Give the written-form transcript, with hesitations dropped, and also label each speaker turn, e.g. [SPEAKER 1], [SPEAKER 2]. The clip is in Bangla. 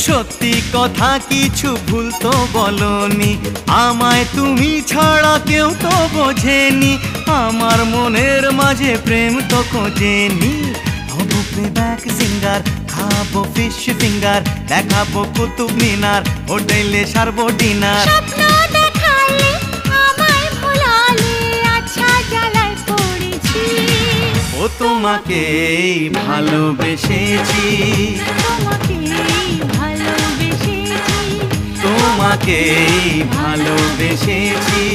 [SPEAKER 1] সত্যি কথা কিছু ভুল তো বলনি, আমায় তুমি ছাড়া কেউ তো বোঝেনি, আমার মনের মাঝে প্রেম তো খোঁজেনি। হব প্লেব্যাক সিঙ্গার, খাবো ফিশ ফিঙ্গার, দেখাবো কুতুব মিনার, হোটেলে সারবো ডিনার।
[SPEAKER 2] স্বপ্ন দেখালে আমায় ভোলালে, আচ্ছা জ্বালায় পড়েছি।
[SPEAKER 1] ও তোমাকেই ভালোবেসেছি,
[SPEAKER 2] তোমাকেই ভালোবেসেছি,
[SPEAKER 1] তোমাকেই ভালোবেসেছি।